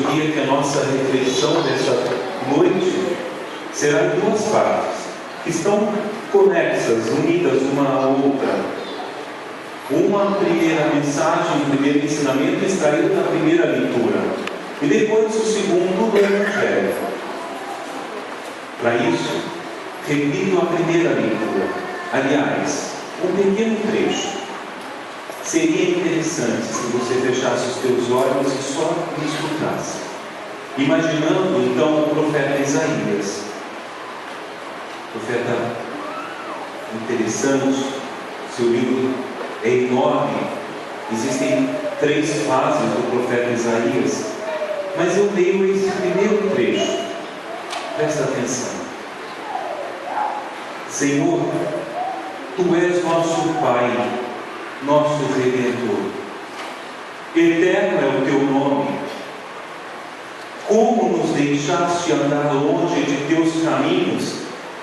diria que a nossa reflexão dessa noite será em duas partes, que estão conexas, unidas uma à outra. Uma primeira mensagem, um primeiro ensinamento extraído da primeira leitura, e depois o segundo do Evangelho. Para isso, repito a primeira leitura. Aliás, um pequeno trecho. Seria interessante se você fechasse os teus olhos e só me escutasse. Imaginando então o profeta Isaías. Profeta interessante, seu livro é enorme. Existem 3 fases do profeta Isaías, mas eu leio esse primeiro trecho. Presta atenção. Senhor, Tu és nosso Pai, nosso Redentor. Eterno é o Teu nome. Como nos deixaste andar longe de Teus caminhos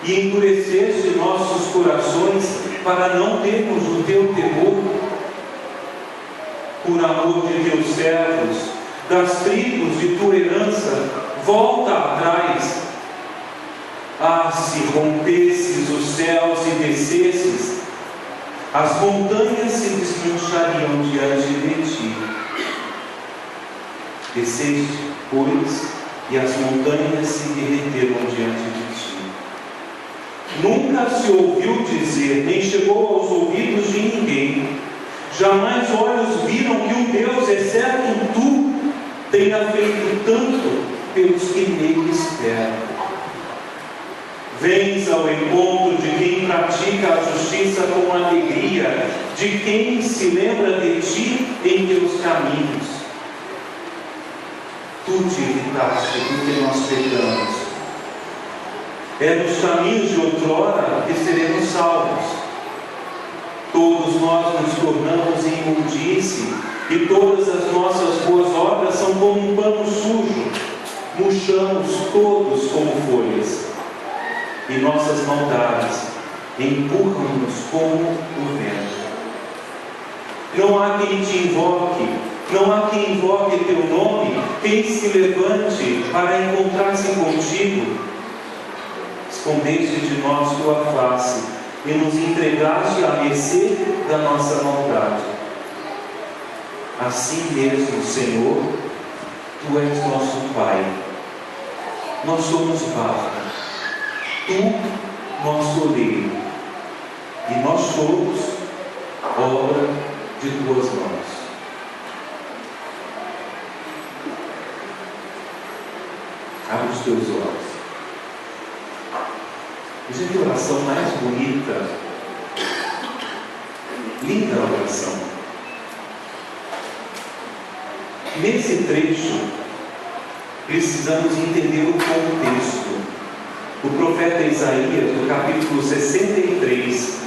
e endureceste nossos corações para não termos o Teu temor? Por amor de Teus servos, das tribos de Tua herança, volta atrás. Ah, se rompesses os céus e descesses, as montanhas se desmanchariam diante de Ti. Desceste, pois, e as montanhas se derreteram diante de Ti. Nunca se ouviu dizer, nem chegou aos ouvidos de ninguém. Jamais olhos viram que o Deus, exceto Tu, tenha feito tanto pelos que nele esperam. Vens ao encontro de quem pratica a justiça com alegria, de quem se lembra de Ti em Teus caminhos. Tu te irritaste porque nós pecamos. É nos caminhos de outrora que seremos salvos. Todos nós nos tornamos em imundície, e todas as nossas boas obras são como um pano sujo. Murchamos todos como folhas, e nossas maldades empurram-nos como o vento. Não há quem te invoque, não há quem invoque Teu nome, quem se levante para encontrar-se contigo. Escondeste de nós Tua face e nos entregaste à mercê da nossa maldade. Assim mesmo, Senhor, Tu és nosso Pai. Nós somos barro, Tu, nosso oleiro, e nós somos obra de Tuas mãos. Abre os teus olhos. Veja que oração mais bonita. Linda oração. Nesse trecho, precisamos entender o contexto. O profeta Isaías, no capítulo 63,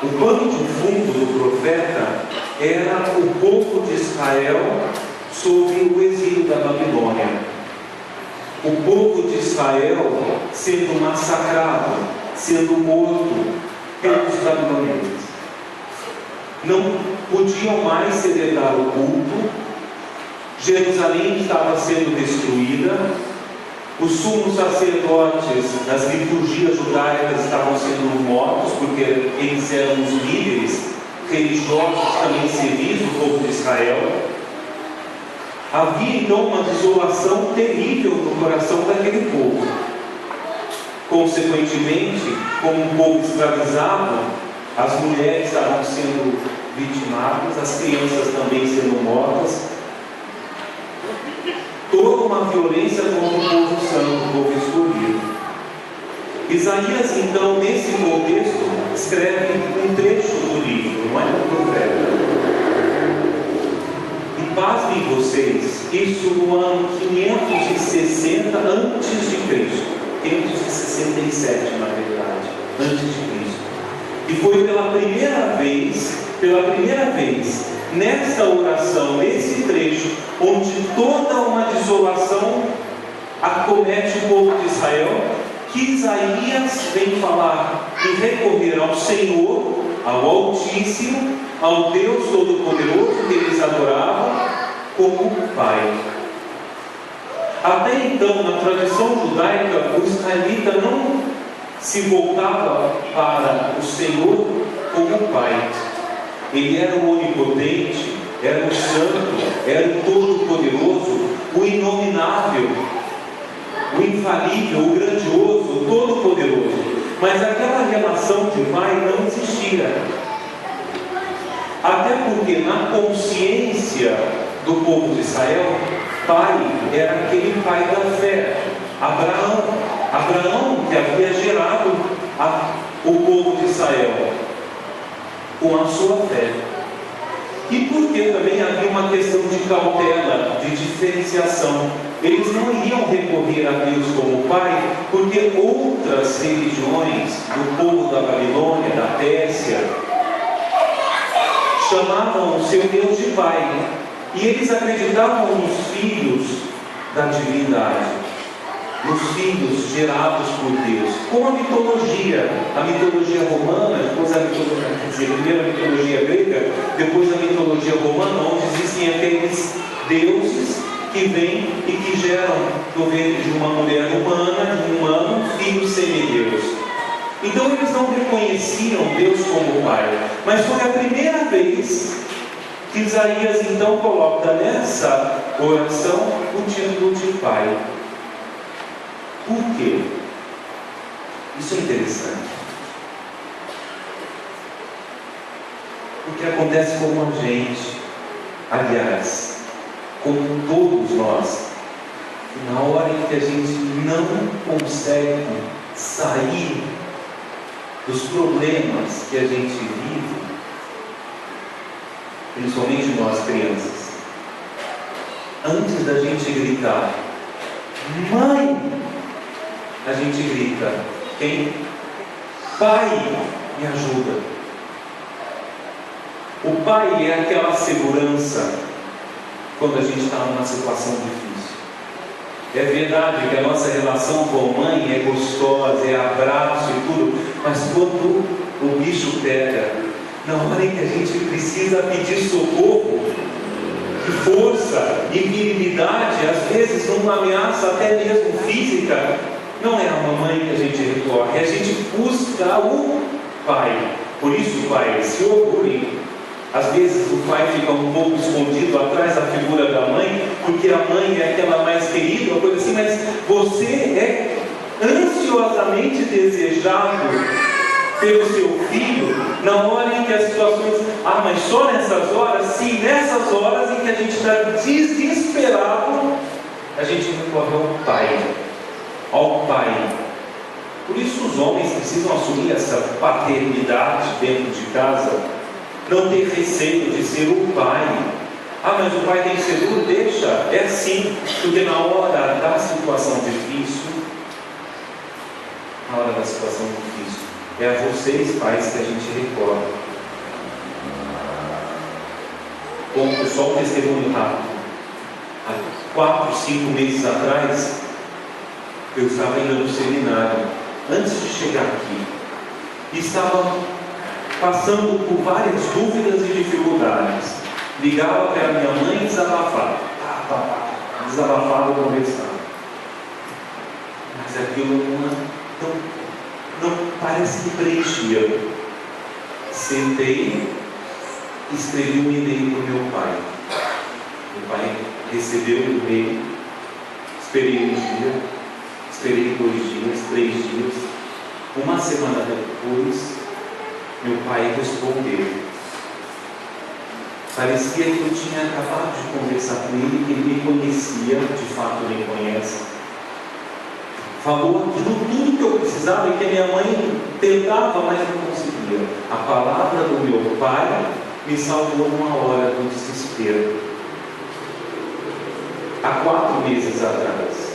o pano de fundo do profeta era o povo de Israel sob o exílio da Babilônia. O povo de Israel sendo massacrado, sendo morto pelos babilônios. Não podiam mais celebrar o culto. Jerusalém estava sendo destruída. Os sumos sacerdotes das liturgias judaicas estavam sendo mortos, porque eles eram os líderes religiosos também civis do povo de Israel. Havia então uma desolação terrível no coração daquele povo. Consequentemente, como um povo escravizado, as mulheres estavam sendo vitimadas, as crianças também sendo mortas. Toda uma violência contra o povo santo, o povo escolhido. Isaías, então, nesse contexto, escreve um trecho do livro, não é do profeta. E pasmem vocês, isso no ano 560 a.C., 567, na verdade, antes de Cristo. E foi pela primeira vez, nessa oração, nesse trecho, onde toda uma desolação acomete o povo de Israel, que Isaías vem falar e recorrer ao Senhor, ao Altíssimo, ao Deus Todo-Poderoso que eles adoravam como Pai. Até então, na tradição judaica, o israelita não se voltava para o Senhor como Pai. Ele era o onipotente, era o santo, era o todo-poderoso, o inominável, o infalível, o grandioso, o todo-poderoso. Mas aquela relação de pai não existia. Até porque na consciência do povo de Israel, pai era aquele pai da fé, Abraão que havia gerado o povo de Israel com a sua fé. E porque também havia uma questão de cautela, de diferenciação. Eles não iriam recorrer a Deus como Pai, porque outras religiões do povo da Babilônia, da Pérsia, chamavam o seu Deus de Pai. E eles acreditavam nos filhos da divindade, nos filhos gerados por Deus, como a mitologia romana, depois primeiro a mitologia grega, depois a mitologia romana, onde existem aqueles deuses que vêm e que geram do ventre de uma mulher humana, de um humano, filhos semideus. Então eles não reconheciam Deus como Pai, mas foi a primeira vez que Isaías então coloca nessa oração o título de Pai. Por quê? Isso é interessante. Porque acontece com a gente, aliás, com todos nós, que na hora em que a gente não consegue sair dos problemas que a gente vive, principalmente nós crianças, antes da gente gritar, mãe, a gente grita, quem? Pai, me ajuda. O pai é aquela segurança quando a gente está numa situação difícil. É verdade que a nossa relação com a mãe é gostosa, é abraço e tudo, mas quando o bicho pega, na hora em que a gente precisa pedir socorro, de força e virilidade, às vezes numa ameaça até mesmo física, não é a mamãe que a gente recorre, a gente busca o pai. Por isso, pai, se orgulhem. Às vezes o pai fica um pouco escondido atrás da figura da mãe, porque a mãe é aquela mais querida, uma coisa assim, mas você é ansiosamente desejado pelo seu filho, na hora em que as situações, mas só nessas horas? Sim, nessas horas em que a gente está desesperado, a gente recorre ao pai. Ao pai. Por isso os homens precisam assumir essa paternidade dentro de casa, não ter receio de ser o pai. Mas o pai tem que ser duro? Deixa, é assim, porque na hora da situação difícil, é a vocês, pais, que a gente recorre. Bom, só um testemunho rápido. Há 4, 5 meses atrás, eu estava indo no seminário, antes de chegar aqui, e estava passando por várias dúvidas e dificuldades. Ligava para a minha mãe e desabafava. Desabafava e conversava. Mas aquilo não parece que preenchia. Sentei e escrevi um e-mail para o meu pai. Meu pai recebeu o e-mail, esperei um dia, esperei 2 dias, 3 dias. Uma semana depois, meu pai respondeu. Parecia que eu tinha acabado de conversar com ele, que ele me conhecia, de fato me conhece. Falou aquilo tudo que eu precisava e que a minha mãe tentava, mas não conseguia. A palavra do meu pai me salvou numa hora do desespero. Há 4 meses atrás.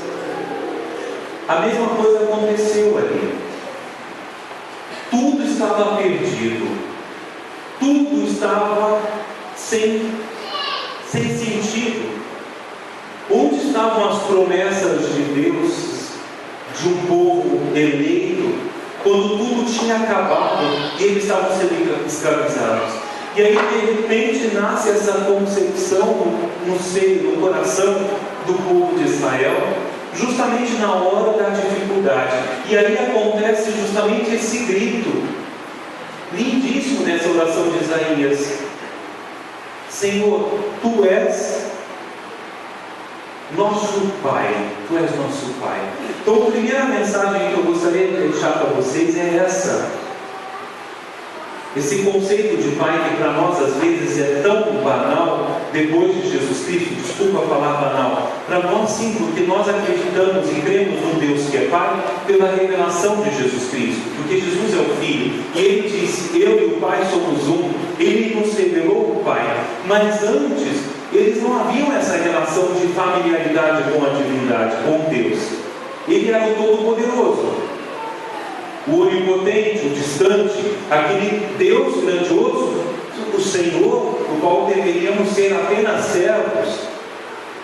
A mesma coisa aconteceu ali. Tudo estava perdido. Tudo estava sem sentido. Onde estavam as promessas de Deus, de um povo eleito, quando tudo tinha acabado e eles estavam sendo escravizados? E aí de repente nasce essa concepção no seio, no coração do povo de Israel, justamente na hora da dificuldade. E aí acontece justamente esse grito lindíssimo nessa oração de Isaías: Senhor, Tu és nosso Pai, Tu és nosso Pai. Então a primeira mensagem que eu gostaria de deixar para vocês é essa. Esse conceito de Pai, que para nós às vezes é tão banal, depois de Jesus Cristo, desculpa falar banal, para nós sim, porque nós acreditamos e cremos num Deus que é Pai, pela revelação de Jesus Cristo, porque Jesus é o Filho, e Ele disse: eu e o Pai somos um. Ele nos revelou o Pai, mas antes, eles não haviam essa relação de familiaridade com a divindade, com Deus. Ele era o Todo-Poderoso, o onipotente, o distante, aquele Deus grandioso, o Senhor, do qual deveríamos ser apenas servos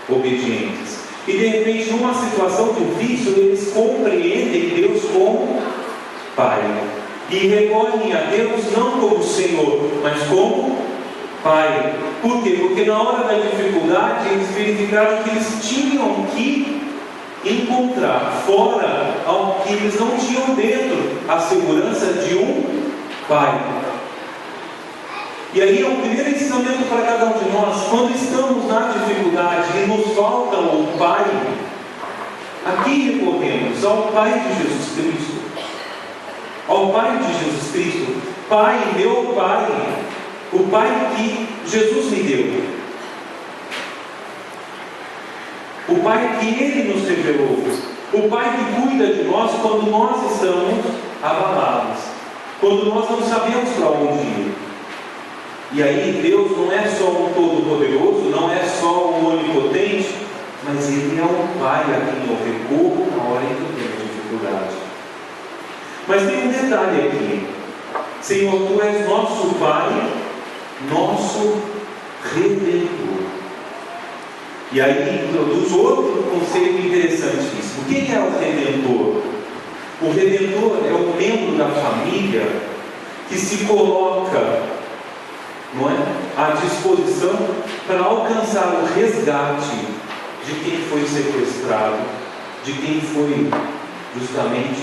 obedientes. E de repente, numa situação difícil, eles compreendem Deus como Pai e recorrem a Deus não como Senhor, mas como Pai. Por quê? Porque na hora da dificuldade eles verificaram que eles tinham que encontrar fora ao que eles não tinham dentro, a segurança de um Pai. E aí é um primeiro ensinamento para cada um de nós: quando estamos na dificuldade e nos falta o Pai, aqui recorremos ao Pai de Jesus Cristo, ao Pai de Jesus Cristo, Pai, meu Pai, o Pai que Jesus me deu, o Pai que Ele nos revelou, o Pai que cuida de nós quando nós estamos abalados, quando nós não sabemos para onde ir. E aí Deus não é só um Todo-Poderoso, não é só um Onipotente, mas Ele é um Pai a quem eu recorro na hora em que eu tenho dificuldade. Mas tem um detalhe aqui: Senhor, Tu és nosso Pai, nosso Redentor. E aí introduz outro conceito interessantíssimo. Quem é o Redentor? O Redentor é o membro da família que se coloca, não é, à disposição para alcançar o resgate de quem foi sequestrado, de quem foi justamente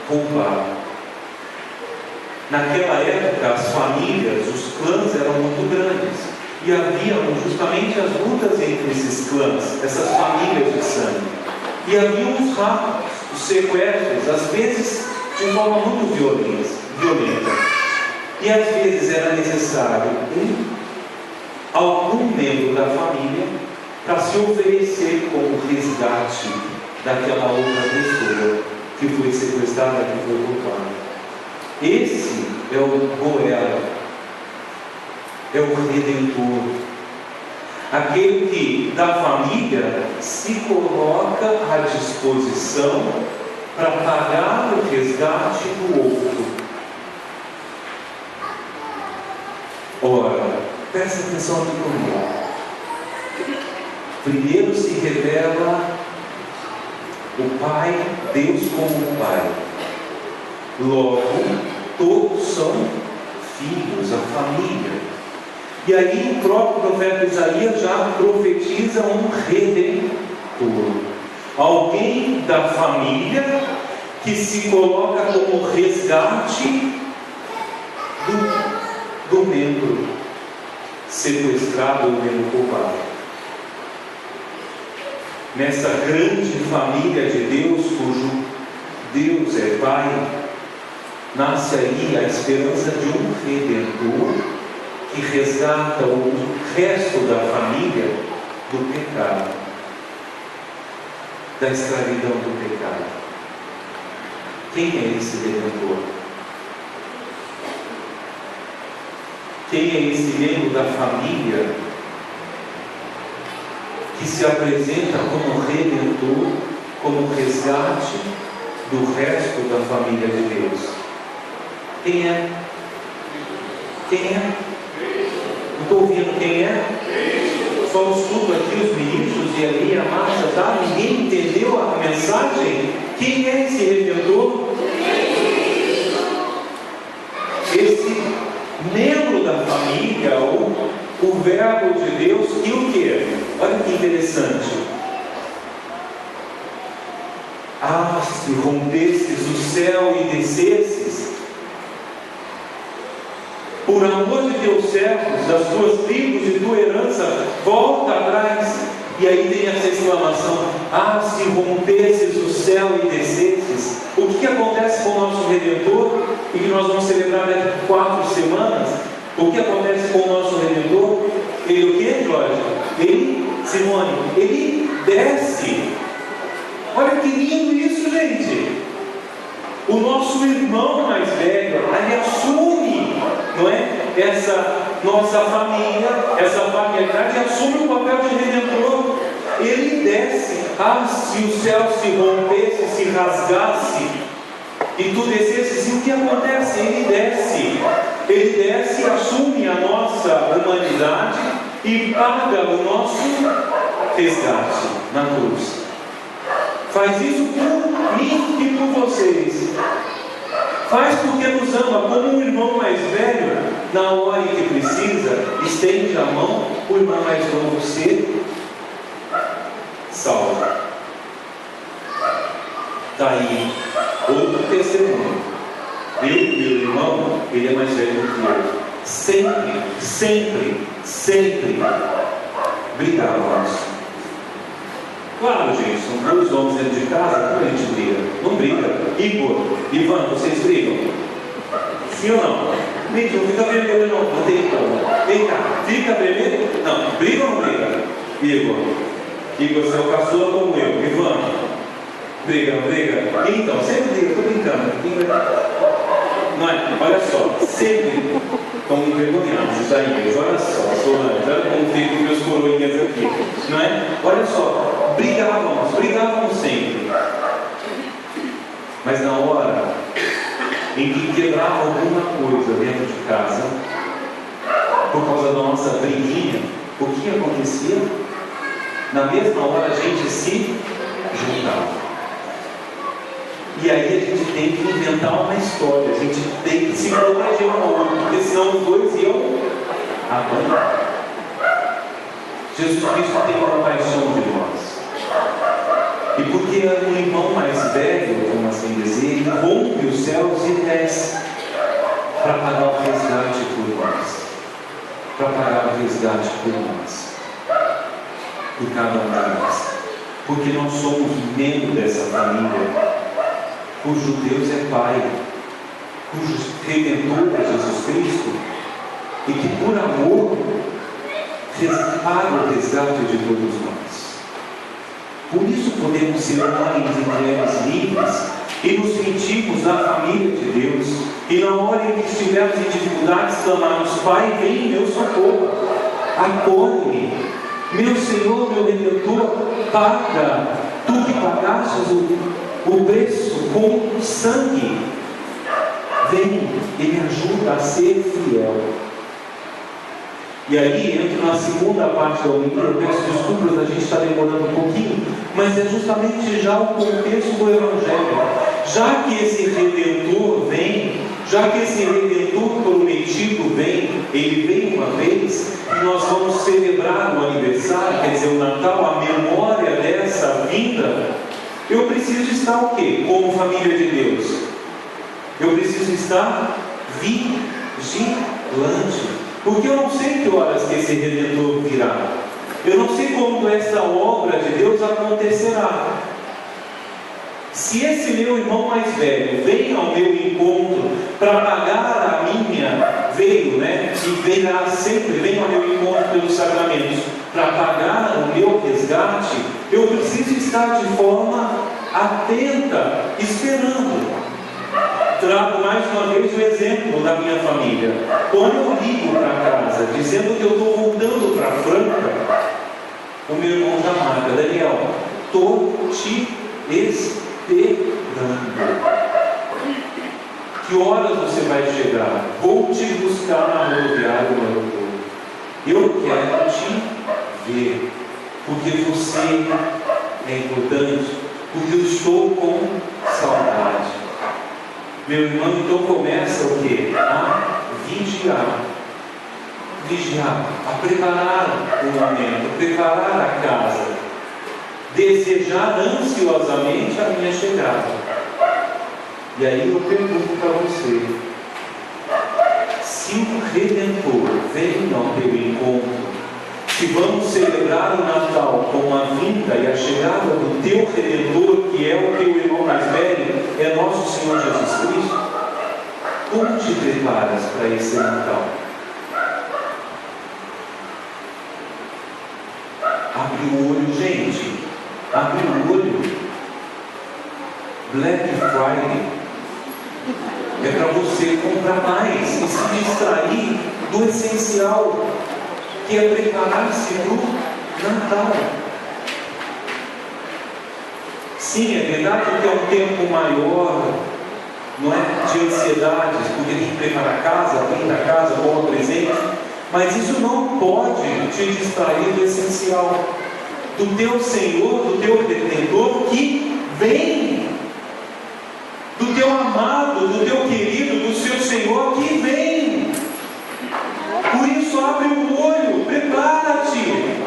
roubado. Naquela época, as famílias, os clãs eram muito grandes. E havia justamente as lutas entre esses clãs, essas famílias de sangue. E havia os raptos, os sequestros, às vezes de forma muito violenta. E às vezes era necessário algum membro da família para se oferecer como resgate daquela outra pessoa que foi sequestrada, que foi roubada. Esse é o Goel, é o Redentor, aquele que da família se coloca à disposição para pagar o resgate do outro. Ora, presta atenção aqui comigo. Primeiro se revela o Pai, Deus como Pai. Logo, todos são filhos, a família. E aí o próprio profeta Isaías já profetiza um Redentor, alguém da família que se coloca como resgate do membro sequestrado ou membro roubado. Nessa grande família de Deus, cujo Deus é Pai, nasce aí a esperança de um Redentor que resgata o resto da família do pecado, da escravidão do pecado. Quem é esse Redentor? Quem é esse membro da família que se apresenta como Redentor, como resgate do resto da família de Deus? Quem é? Quem é? Não estou ouvindo quem é? Só o sul aqui, os ministros e ali a massa, tá? Ninguém entendeu a mensagem? Quem é esse Redentor? Esse membro da família, ou o verbo de Deus, e o que? Olha que interessante. se rompesses o céu e descesses, por amor de teus servos, das tuas tribos e tua herança, volta atrás. E aí tem essa exclamação: ah, se rompesses o céu e descesses. O que acontece com o nosso Redentor, e que nós vamos celebrar daqui a 4 semanas? O que acontece com o nosso Redentor? Ele o que, Jorge? Ele, Simone, ele desce. Olha que lindo isso, gente. O nosso irmão mais velho, ele assume, não é? Essa nossa família, essa familiaridade, assume o papel de Redentor. Ele desce. Ah, se o céu se rompesse, se rasgasse, e tu descesses, e o que acontece? Ele desce. Ele desce, assume a nossa humanidade e paga o nosso resgate na cruz. Faz isso por mim e por vocês. Faz porque nos ama, como um irmão mais velho, na hora em que precisa, estende a mão, o irmão mais novo se salva. Daí, outro testemunho. Eu, meu irmão, ele é mais velho do que eu. Sempre, sempre, sempre brigávamos. Claro, gente, são 2 homens dentro de casa, como a gente briga? Não briga. Igor, Ivan, vocês brigam? Sim ou não? Gente, não fica vermelho não tem como. Vem cá, fica vermelho? Não, briga ou não briga? Igor, você é o caçula como eu. Ivan, briga. Então, sempre briga, estou brincando. Não é? Olha só, sempre estão envergonhados os daí, olha só, olha como fico meus coroinhas aqui, não é? Olha só, brigávamos sempre, mas na hora em que quebrava alguma coisa dentro de casa, por causa da nossa briguinha, o que acontecia? Na mesma hora a gente se juntava. E aí a gente tem que inventar uma história, a gente tem que se proteger um ao outro, porque senão os dois iam abandonar. Jesus Cristo tem compaixão de nós. E porque o irmão mais velho, como assim dizer, ele rompe os céus e desce para pagar o resgate por nós. Para pagar o resgate por nós. Por cada um de nós. Porque nós somos membro dessa família, cujo Deus é Pai, cujo Redentor é Jesus Cristo, e que por amor paga o resgate de todos nós. Por isso podemos ser homens e mulheres livres e nos sentimos na família de Deus, e na hora em que estivermos em dificuldades, clamarmos: Pai, vem em meu socorro, acolhe-me, meu Senhor, meu Redentor, paga, tu que pagastes o preço com sangue, vem e me ajuda a ser fiel. E aí entro na segunda parte da homilia. Eu peço desculpas, a gente está demorando um pouquinho, mas é justamente já o contexto do Evangelho. Já que esse Redentor vem, já que esse Redentor prometido vem, ele vem uma vez, e nós vamos celebrar o aniversário, quer dizer, o Natal, a memória dessa vinda. Eu preciso estar o quê? Como família de Deus. Eu preciso estar vigilante. Porque eu não sei que horas que esse Redentor virá. Eu não sei como essa obra de Deus acontecerá. Se esse meu irmão mais velho vem ao meu encontro para pagar a minha, e virá sempre, vem ao meu encontro pelos sacramentos, para pagar o meu resgate, eu preciso estar de forma atenta, esperando. Trago mais uma vez o exemplo da minha família. Quando eu ligo para casa dizendo que eu estou voltando para Franca, o meu irmão já marca: Daniel, estou te esperando. Que horas você vai chegar? Vou te buscar na rodoviária do aeroporto. Eu quero te ver, porque você é importante, porque eu estou com saudade. Meu irmão então começa o quê? A vigiar. Vigiar, a preparar o momento, a preparar a casa, desejar ansiosamente a minha chegada. E aí eu pergunto para você: se o Redentor vem ao teu encontro, se vamos celebrar o Natal com a vinda e a chegada do teu Redentor, que é o teu irmão mais velho, é nosso Senhor Jesus Cristo, como te preparas para esse Natal? Abre o olho, gente. Abre o olho. Black Friday é para você comprar mais e se distrair do essencial, que é preparar-se para o Natal. Sim, é verdade que é um tempo maior, não é, de ansiedades, porque tem que preparar a casa, vir da casa, bom presente, mas isso não pode te distrair do essencial, do teu Senhor, do teu Redentor, que vem, do teu amado, do teu querido, do seu Senhor, que vem. Por isso, abre o olho, prepara-te,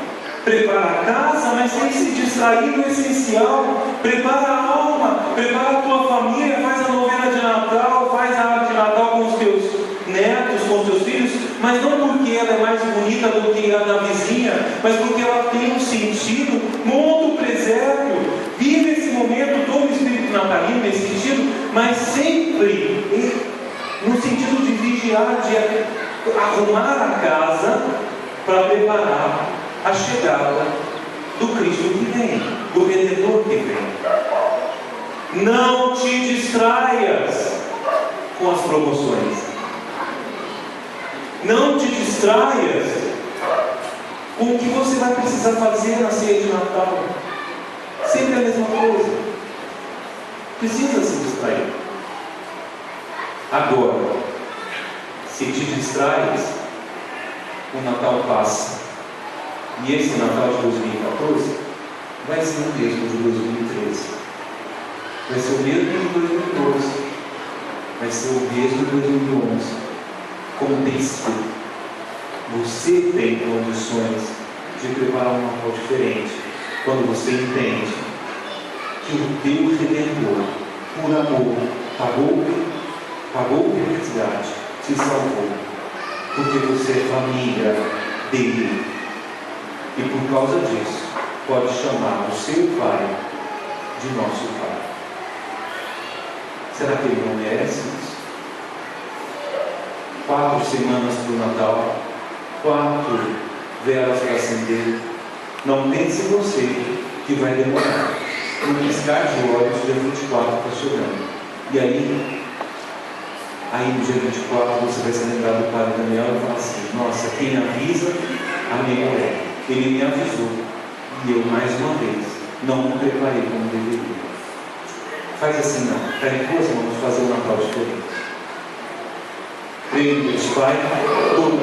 prepara a casa, mas sem se distrair do essencial, prepara a alma, prepara a tua família, faz a novena de Natal, faz a arte de Natal com os teus netos, com os teus filhos, mas não porque ela é mais bonita do que a da vizinha, mas porque ela tem um sentido. Monta o presépio, vive esse momento, toma o espírito natalino nesse sentido, mas sempre no sentido de vigiar, de arrumar a casa para preparar a chegada do Cristo que vem, do Redentor que vem. Não te distraias com as promoções. Não te distraias com o que você vai precisar fazer na ceia de Natal. Sempre a mesma coisa. Precisa se distrair. Agora, se te distrais, o Natal passa. E esse Natal de 2014 vai ser o mesmo de 2013. Vai ser o mesmo de 2012. Vai ser o mesmo de 2011. Como tem sido. Você tem condições de preparar um Natal diferente quando você entende que o teu Redentor, por amor, pagou o resgate, te salvou, porque você é família dele, e por causa disso pode chamar o seu Pai de nosso Pai. Será que ele não merece isso? 4 semanas para o Natal, 4 velas para acender. Não pense você que vai demorar. No piscar de olhos, dia 24 está chegando. E aí no dia 24 você vai se lembrar do Padre Daniel e falar assim: nossa, quem avisa, amigo é. Ele me avisou e eu mais uma vez não me preparei como deveria. Faz assim, não. Pega em tuas mãos fazer um Natal diferente. Creio em Deus Pai, todo